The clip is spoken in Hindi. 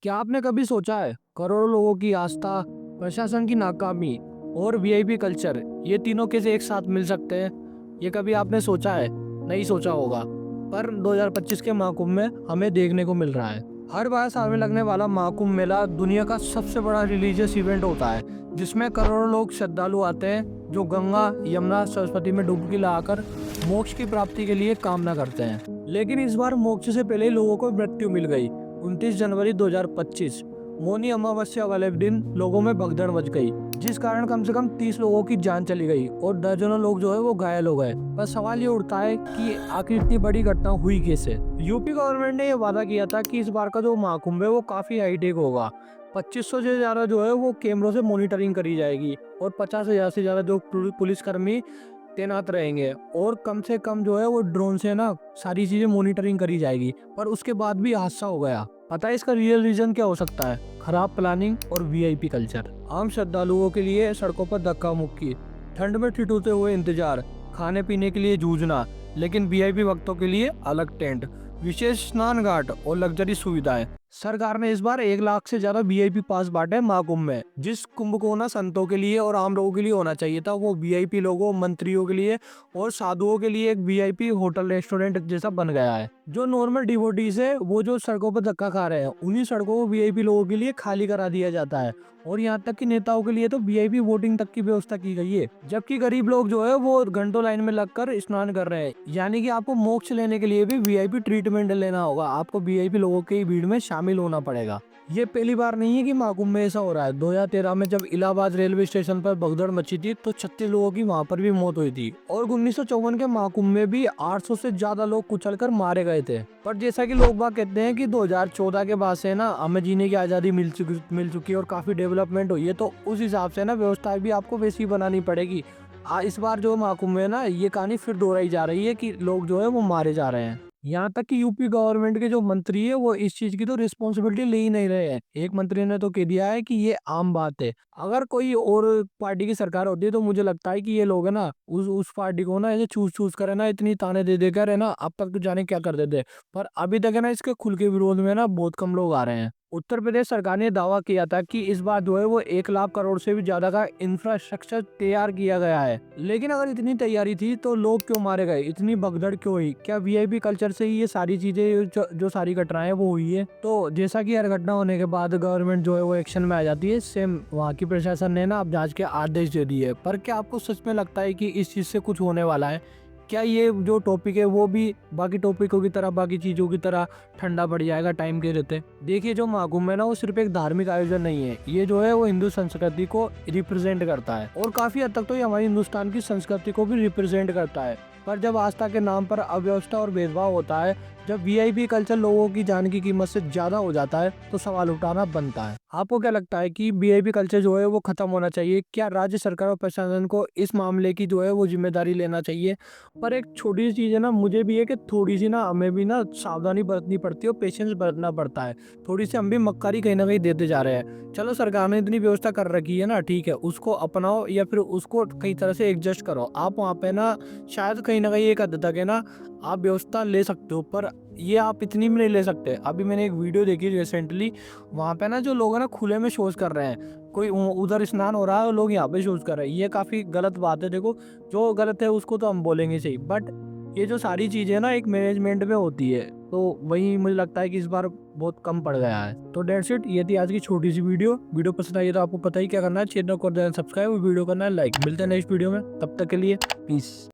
क्या आपने कभी सोचा है करोड़ों लोगों की आस्था, प्रशासन की नाकामी और वीआईपी कल्चर, ये तीनों कैसे एक साथ मिल सकते हैं? ये कभी आपने सोचा है? नहीं सोचा होगा, पर 2025 के महाकुंभ में हमें देखने को मिल रहा है। हर बार साल में लगने वाला महाकुंभ मेला दुनिया का सबसे बड़ा रिलीजियस इवेंट होता है, जिसमें करोड़ों लोग श्रद्धालु आते हैं जो गंगा, यमुना, सरस्वती में डुबकी लगाकर मोक्ष की प्राप्ति के लिए कामना करते हैं। लेकिन इस बार मोक्ष से पहले ही लोगों को मृत्यु मिल गई। 29 जनवरी 2025 मौनी अमावस्या वाले दिन लोगों में भगदड़ मच गई, जिस कारण कम से कम 30 लोगों की जान चली गई और दर्जनों लोग जो है वो घायल हो गए। पर सवाल ये उठता है कि आखिर इतनी बड़ी घटना हुई कैसे? यूपी गवर्नमेंट ने ये वादा किया था कि इस बार का जो महाकुंभ है वो काफी हाईटेक होगा। 2500 से ज्यादा जो है वो कैमरों से मॉनिटरिंग करी जाएगी और 50,000 से ज्यादा जो पुलिसकर्मी तैनात रहेंगे और कम से कम जो है वो ड्रोन से ना सारी चीजें मॉनिटरिंग करी जाएगी। पर उसके बाद भी हादसा हो गया। पता है इसका रियल रीजन क्या हो सकता है? खराब प्लानिंग और वीआईपी कल्चर। आम श्रद्धालुओं के लिए सड़कों पर धक्का मुक्की, ठंड में ठिठुरते हुए इंतजार, खाने पीने के लिए जूझना, लेकिन वीआईपी भक्तों के लिए अलग टेंट, विशेष स्नान घाट और लग्जरी सुविधाएं। सरकार ने इस बार 1 लाख से ज्यादा वीआईपी पास बांटे महाकुंभ में। जिस कुंभ को ना संतों के लिए और आम लोगों के लिए होना चाहिए था, वो वीआईपी लोगों, मंत्रियों के लिए और साधुओं के लिए एक वीआईपी होटल रेस्टोरेंट जैसा बन गया है। जो नॉर्मल डिवोटीज है वो जो सड़कों पर धक्का खा रहे हैं, उन्हीं सड़कों को वीआईपी लोगों के लिए खाली करा दिया जाता है। और यहाँ तक कि नेताओं के लिए तो वीआईपी वोटिंग तक की व्यवस्था की गई है, जबकि गरीब लोग जो है वो घंटों लाइन में लगकर स्नान कर रहे हैं। यानी कि आपको मोक्ष लेने के लिए भी वीआईपी ट्रीटमेंट लेना होगा, आपको वीआईपी लोगों की भीड़ में शामिल होना पड़ेगा। ये पहली बार नहीं है कि महाकुंभ में ऐसा हो रहा है। 2013 में जब इलाहाबाद रेलवे स्टेशन पर भगदड़ मची थी तो 36 लोगों की वहां पर भी मौत हुई थी और 1954 के महाकुंभ में भी 800 से ज्यादा लोग कुचलकर मारे गए थे। पर जैसा कि लोग बाग कहते हैं कि 2014 के बाद से ना हमें जीने की आजादी मिल चुकी है और काफी डेवलपमेंट हुई है, तो उस हिसाब से ना व्यवस्था भी आपको वैसी बनानी पड़ेगी। इस बार जो महाकुंभ है ना, ये कहानी फिर दोहराई जा रही है कि लोग जो है वो मारे जा रहे हैं। यहाँ तक कि यूपी गवर्नमेंट के जो मंत्री है वो इस चीज की तो रिस्पॉन्सिबिलिटी ले ही नहीं रहे हैं। एक मंत्री ने तो कह दिया है कि ये आम बात है। अगर कोई और पार्टी की सरकार होती है तो मुझे लगता है कि ये लोग है ना उस पार्टी को ना ऐसे चूज चूज करे ना, इतनी ताने दे देकर है ना, अब तक तो जाने क्या कर देते। पर अभी तक है ना इसके खुल के विरोध में ना बहुत कम लोग आ रहे हैं। उत्तर प्रदेश सरकार ने दावा किया था कि इस बार जो है वो 1 लाख करोड़ से भी ज्यादा का इंफ्रास्ट्रक्चर तैयार किया गया है। लेकिन अगर इतनी तैयारी थी तो लोग क्यों मारे गए, इतनी भगदड़ क्यों हुई? क्या वीआईपी कल्चर से ही ये सारी चीजें जो सारी घटनाएं वो हुई है? तो जैसा कि हर घटना होने के बाद गवर्नमेंट जो है वो एक्शन में आ जाती है, सेम वहाँ की प्रशासन ने ना अब जांच के आदेश दे दिए। पर क्या आपको सच में लगता है कि इस चीज से कुछ होने वाला है? क्या ये जो टॉपिक है वो भी बाकी टॉपिकों की तरह, बाकी चीजों की तरह ठंडा पड़ जाएगा टाइम के रहते? देखिए, जो महाकुंभ है ना वो सिर्फ एक धार्मिक आयोजन नहीं है, ये जो है वो हिंदू संस्कृति को रिप्रेजेंट करता है और काफी हद तक तो ये हमारी हिंदुस्तान की संस्कृति को भी रिप्रेजेंट करता है। पर जब आस्था के नाम पर अव्यवस्था और भेदभाव होता है, जब वीआईपी कल्चर लोगों की जान की कीमत से ज्यादा हो जाता है, तो सवाल उठाना बनता है। आपको क्या लगता है कि वीआईपी कल्चर जो है वो खत्म होना चाहिए? क्या राज्य सरकार और प्रशासन को इस मामले की जो है वो जिम्मेदारी लेना चाहिए? पर एक छोटी सी चीज है ना, मुझे भी है कि थोड़ी सी ना हमें भी ना सावधानी बरतनी पड़ती है और पेशेंस बरतना पड़ता है। थोड़ी सी हम भी मक्कारी कहीं ना कहीं देते जा रहे हैं। चलो, सरकार ने इतनी व्यवस्था कर रखी है ना, ठीक है, उसको अपनाओ या फिर उसको कई तरह से एडजस्ट करो। आप वहाँ पे ना शायद कहीं ना कहीं एक हद तक है ना आप व्यवस्था ले सकते हो, पर ये आप इतनी भी नहीं ले सकते। अभी मैंने एक वीडियो देखी रिसेंटली, वहाँ पे ना जो लोग है ना खुले में शौच कर रहे हैं। कोई उधर स्नान हो रहा है और लोग यहाँ पे शौच कर रहे हैं, ये काफी गलत बात है। देखो, जो गलत है उसको तो हम बोलेंगे सही, बट ये जो सारी चीजें ना एक मैनेजमेंट में होती है, तो वही मुझे लगता है कि इस बार बहुत कम पड़ गया है। तो डेट्स इट, ये थी आज की छोटी सी वीडियो पसंद आई तो आपको पता ही क्या करना है, चैनल को सब्सक्राइब और वीडियो करना है लाइक। मिलते हैं नेक्स्ट वीडियो में, तब तक के लिए पीस।